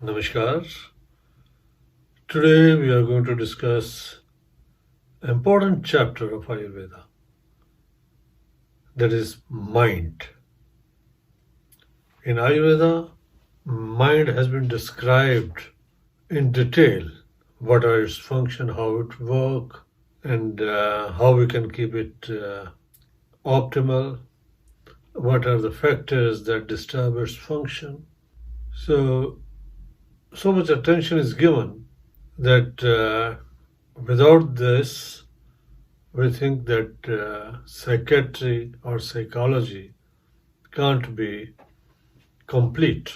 Namaskar. Today we are going to discuss an important chapter of Ayurveda, that is mind. In Ayurveda, mind has been described in detail. What are its function, how it works, and how we can keep it optimal. What are the factors that disturb its function? So much attention is given that without this, we think that psychiatry or psychology can't be complete.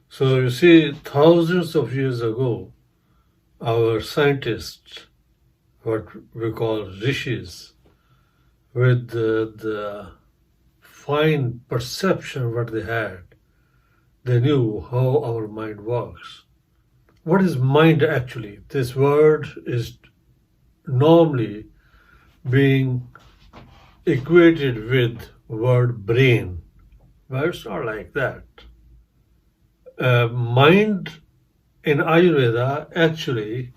So you see, thousands of years ago, our scientists, what we call rishis, with the fine perception what they had, they knew how our mind works. What is mind actually? This word is normally being equated with word brain, but it's not like that. Mind in Ayurveda actually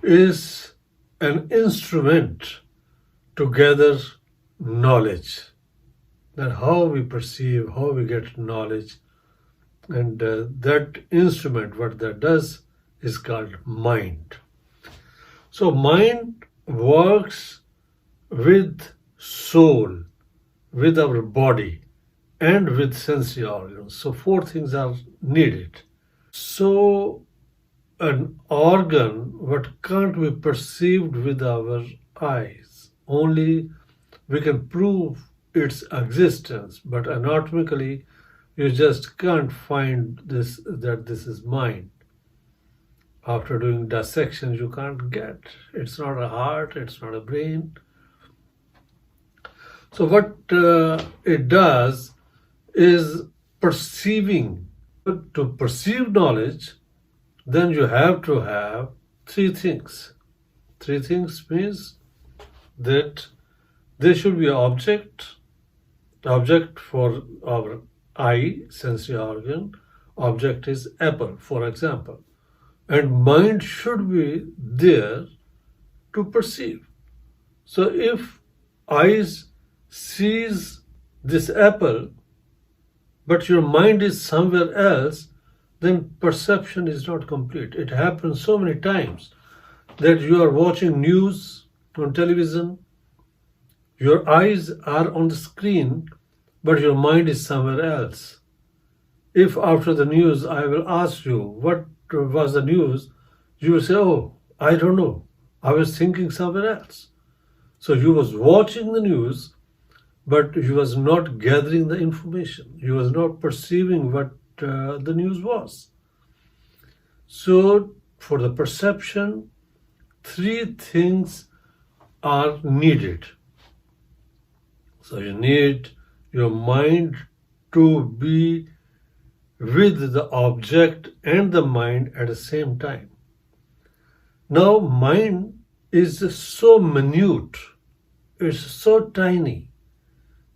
is an instrument to gather knowledge. That how we perceive, how we get knowledge, and that instrument, what that does, is called mind. So mind works with soul, with our body, and with sensory organs. So four things are needed. So an organ, what can't be perceived with our eyes, only we can prove its existence, but anatomically you just can't find this, that this is mind. After doing dissection, you can't get. It's not a heart, it's not a brain. So what it does is perceiving. But to perceive knowledge, then you have to have three things. Three things means that there should be an object. The object for our eye, sensory organ, object is apple, for example. And mind should be there to perceive. So if eyes sees this apple, but your mind is somewhere else, then perception is not complete. It happens so many times that you are watching news on television, your eyes are on the screen, but your mind is somewhere else. If after the news I will ask you what was the news, you will say, oh, I don't know. I was thinking somewhere else. So you was watching the news, but you was not gathering the information. You was not perceiving what the news was. So for the perception, three things are needed. So you need your mind to be with the object and the mind at the same time. Now, mind is so minute, it's so tiny,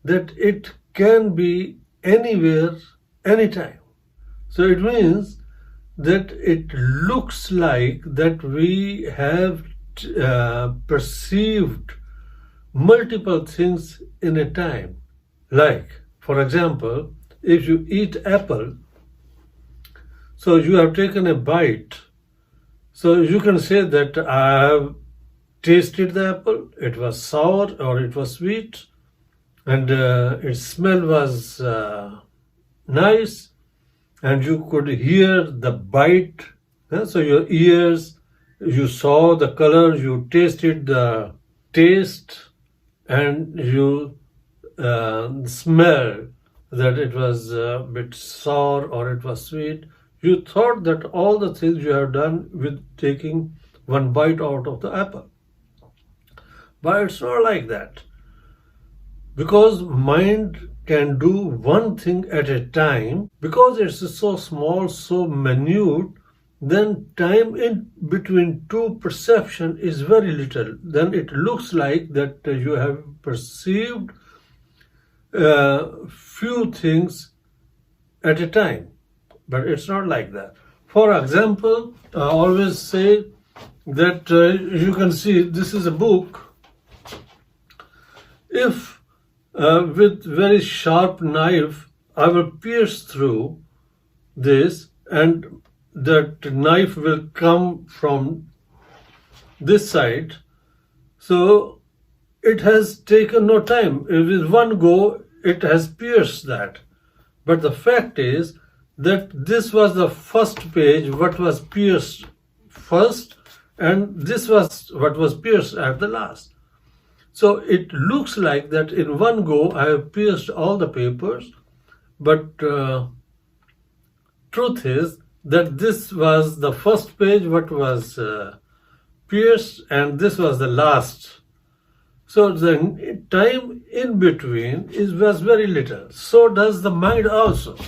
that it can be anywhere, anytime. So it means that it looks like that we have perceived multiple things in a time. Like, for example, if you eat apple, so you have taken a bite, so you can say that I have tasted the apple, it was sour or it was sweet, and its smell was nice, and you could hear the bite. So your ears, you saw the color, you tasted the taste, and you smell that it was a bit sour or it was sweet. You thought that all the things you have done with taking one bite out of the apple. But it's not like that. Because mind can do one thing at a time, because it's so small, so minute, then time in between two perception is very little. Then it looks like that you have perceived few things at a time. But it's not like that. For example, I always say that you can see this is a book. If with very sharp knife I will pierce through this, and that knife will come from this side, so it has taken no time. With one go, it has pierced that. But the fact is that this was the first page, what was pierced first, and this was what was pierced at the last. So it looks like that in one go I have pierced all the papers, but truth is that this was the first page what was pierced, and this was the last. So the time in between was very little. So does the mind also.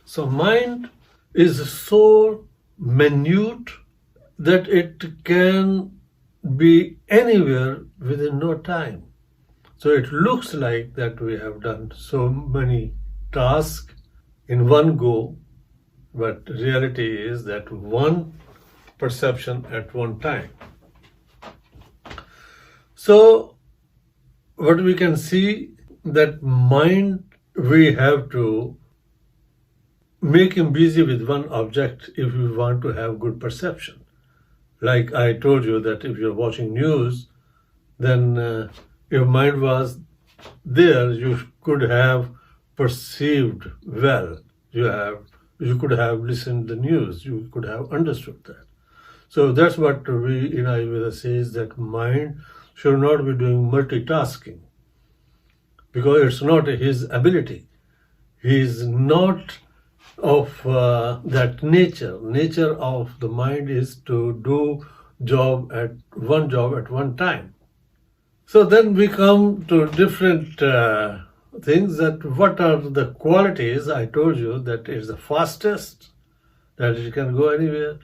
So mind is so minute that it can be anywhere within no time. So it looks like that we have done so many tasks in one go, but reality is that one perception at one time. So what we can see, that mind, we have to make him busy with one object if we want to have good perception. Like I told you that if you're watching news, then your mind was there, you could have perceived well. You could have listened to the news, you could have understood that. So that's what we in Ayurveda says, that mind should not be doing multitasking, because it's not his ability. He is not of that nature. Nature of the mind is to do job at one time. So then we come to different things, that what are the qualities. I told you that it's the fastest, that it can go anywhere,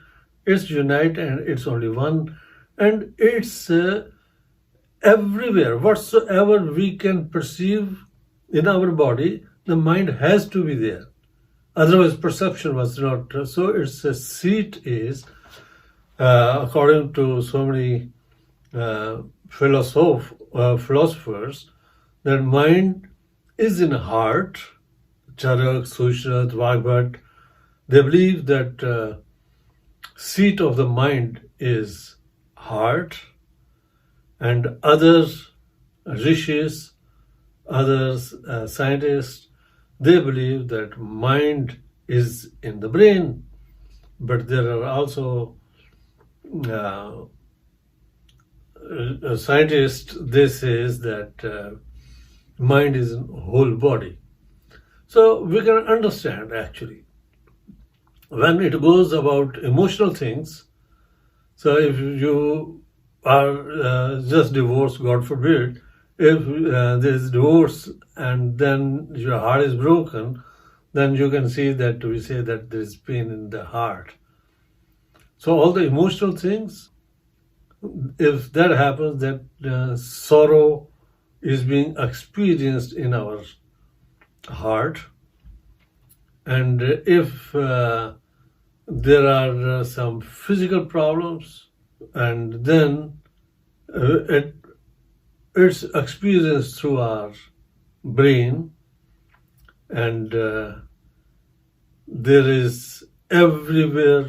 it's unite, and it's only one, and it's everywhere. Whatsoever we can perceive in our body, the mind has to be there. Otherwise, perception was not. So its seat is, according to so many philosophers, that mind is in heart. Charak, Sushrat, Vagbhat, they believe that seat of the mind is heart, and others, rishis, others, scientists, they believe that mind is in the brain. But there are also scientists, they say that mind is in whole body. So we can understand actually when it goes about emotional things. So if you are just divorced, God forbid, if there's divorce and then your heart is broken, then you can see that we say that there is pain in the heart. So all the emotional things, if that happens, that sorrow is being experienced in our heart, and if there are some physical problems, and then it's experienced through our brain, and there is everywhere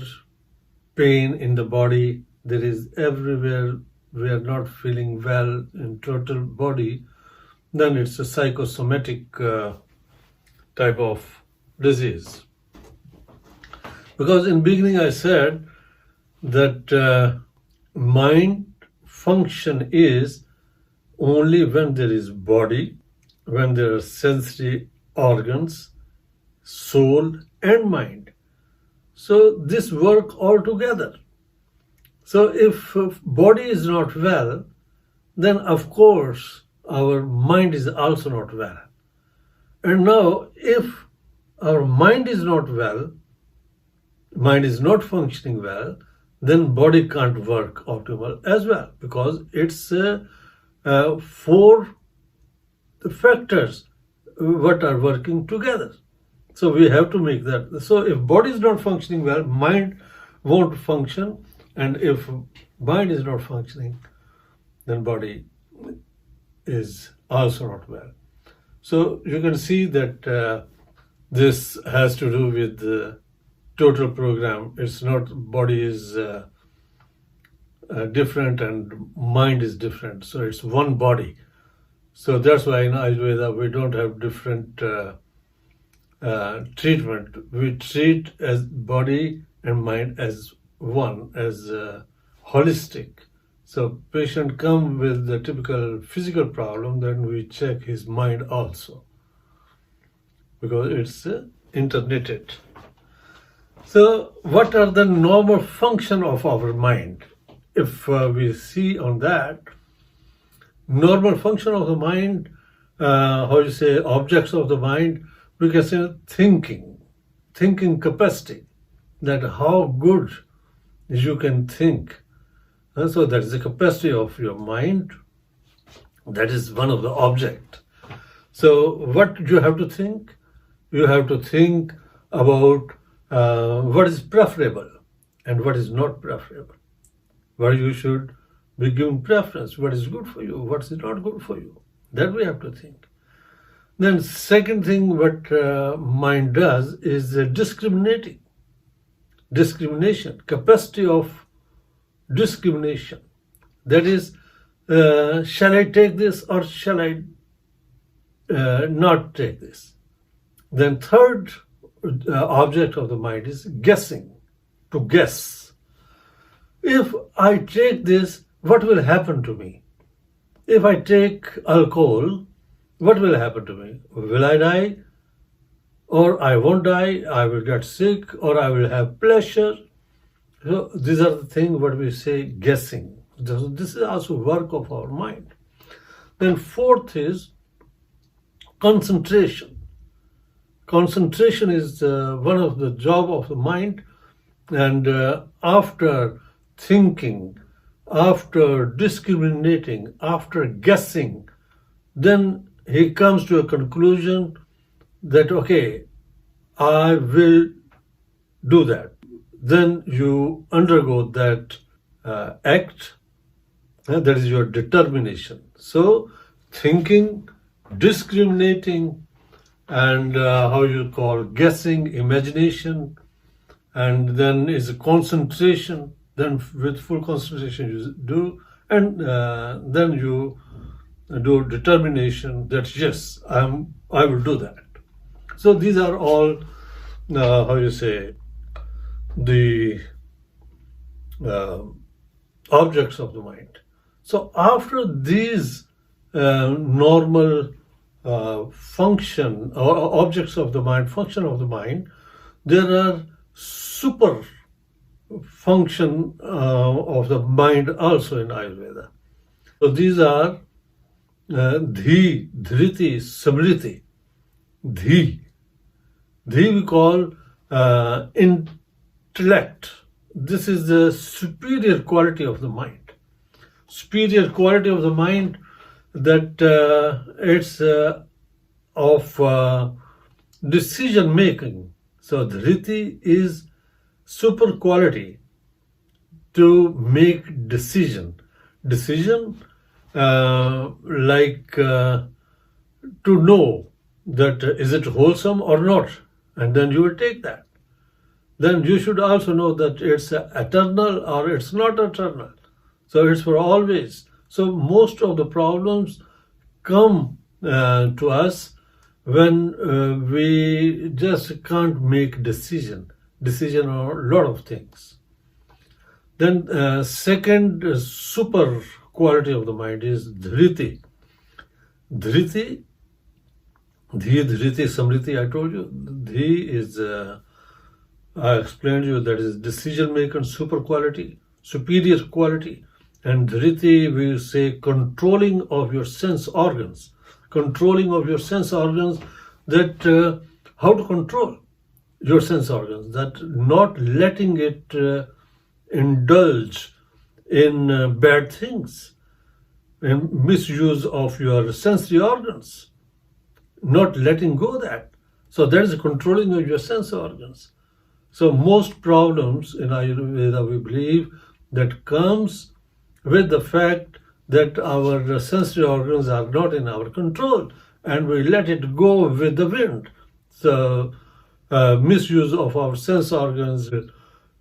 pain in the body, there is everywhere we are not feeling well in total body, then it's a psychosomatic type of disease. Because in beginning I said that mind function is only when there is body, when there are sensory organs, soul and mind. So this work all together. So if body is not well, then of course our mind is also not well. And now if our mind is not well, mind is not functioning well, then body can't work optimal as well, because it's four factors what are working together. So we have to make that. So if body is not functioning well, mind won't function. And if mind is not functioning, then body is also not well. So you can see that this has to do with the total program. It's not body is different and mind is different. So it's one body. So that's why in Ayurveda we don't have different treatment. We treat as body and mind as one, as holistic. So patient come with the typical physical problem, then we check his mind also, because it's interknitted. So what are the normal function of our mind? If we see on that, normal function of the mind, objects of the mind, we can say thinking capacity, that how good you can think. So that is the capacity of your mind. That is one of the object. So what you have to think? You have to think about what is preferable and what is not preferable. Where you should be given preference, what is good for you, what is not good for you. That we have to think. Then second thing what mind does is discrimination, capacity of discrimination. That is, shall I take this or shall I not take this? Then third object of the mind is guessing, to guess. If I take this, what will happen to me? If I take alcohol, what will happen to me? Will I die? Or I won't die, I will get sick, or I will have pleasure. So these are the things what we say guessing. This is also work of our mind. Then fourth is concentration. Concentration is one of the job of the mind, and after thinking, after discriminating, after guessing, then he comes to a conclusion that, okay, I will do that. Then you undergo that act, that is your determination. So thinking, discriminating, and guessing, imagination, and then is a concentration. Then with full concentration you do, and then you do determination that yes, I will do that. So these are all the objects of the mind. So after these normal function or objects of the mind, function of the mind, there are super function of the mind also in Ayurveda. So these are dhi, dhriti, smriti. Dhi we call intellect. This is the superior quality of the mind. Superior quality of the mind, that it's of decision making. So dhriti is super quality to make decision like to know that is it wholesome or not, and then you will take that. Then you should also know that it's eternal or it's not eternal, so it's for always. So most of the problems come to us when we just can't make decision on a lot of things. Then second super quality of the mind is dhriti. Dhriti, dhi, dhriti, samriti, I told you. Dhi is, I explained to you, that is decision making super quality, superior quality. And dhriti, we say controlling of your sense organs. Controlling of your sense organs, that how to control your sense organs, that not letting it indulge in bad things, and misuse of your sensory organs, not letting go that. So that is controlling of your sense organs. So most problems in Ayurveda, we believe, that comes with the fact that our sensory organs are not in our control and we let it go with the wind. So misuse of our sense organs will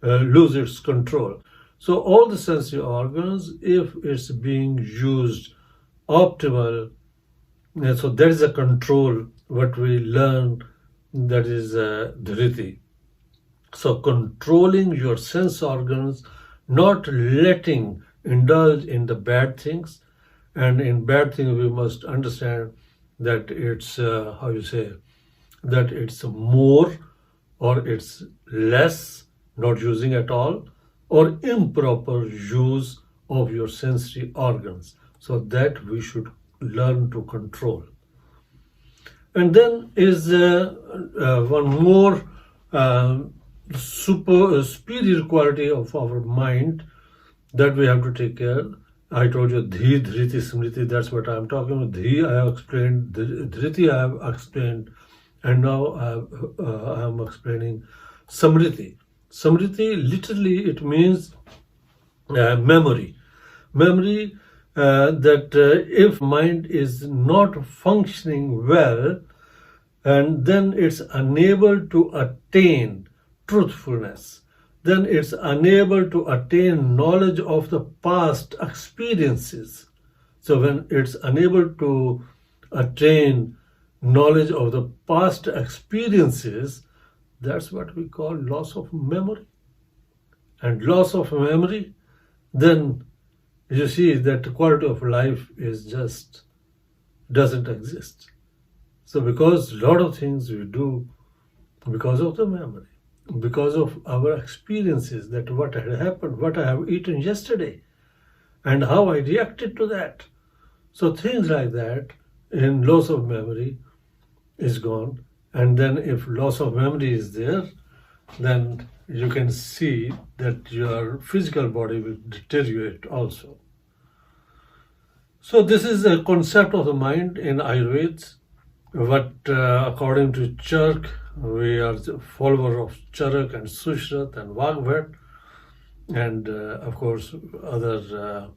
lose its control. So all the sensory organs, if it's being used optimal, so there is a control, what we learn, that is dhriti. So controlling your sense organs, not letting indulge in the bad things. And in bad things, we must understand that it's, how you say, that it's more or it's less, not using at all, or improper use of your sensory organs. So that we should learn to control. And then is one more superior quality of our mind that we have to take care. I told you dhi, dhriti, smriti, that's what I'm talking about. Dhi I have explained, dhriti I have explained, and now I am explaining samriti. Samriti, literally it means memory. Memory, that if mind is not functioning well, and then it's unable to attain truthfulness, then it's unable to attain knowledge of the past experiences. So when it's unable to attain knowledge of the past experiences, that's what we call loss of memory. And loss of memory, then you see that the quality of life is just doesn't exist. So because a lot of things we do because of the memory, because of our experiences, that what had happened, what I have eaten yesterday, and how I reacted to that. So things like that, in loss of memory is gone. And then if loss of memory is there, then you can see that your physical body will deteriorate also. So this is a concept of the mind in Ayurveda. What according to Chark, we are the follower of Charak and Sushrat and Vagvat, and of course other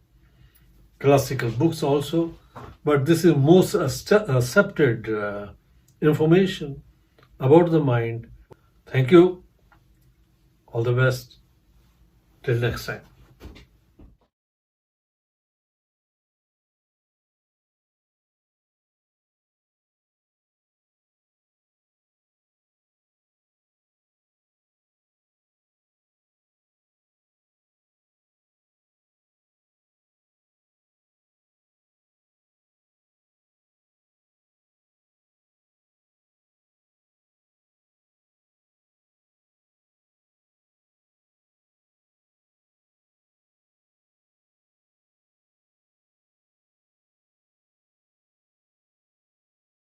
classical books also. But this is most accepted information about the mind. Thank you. All the best. Till next time.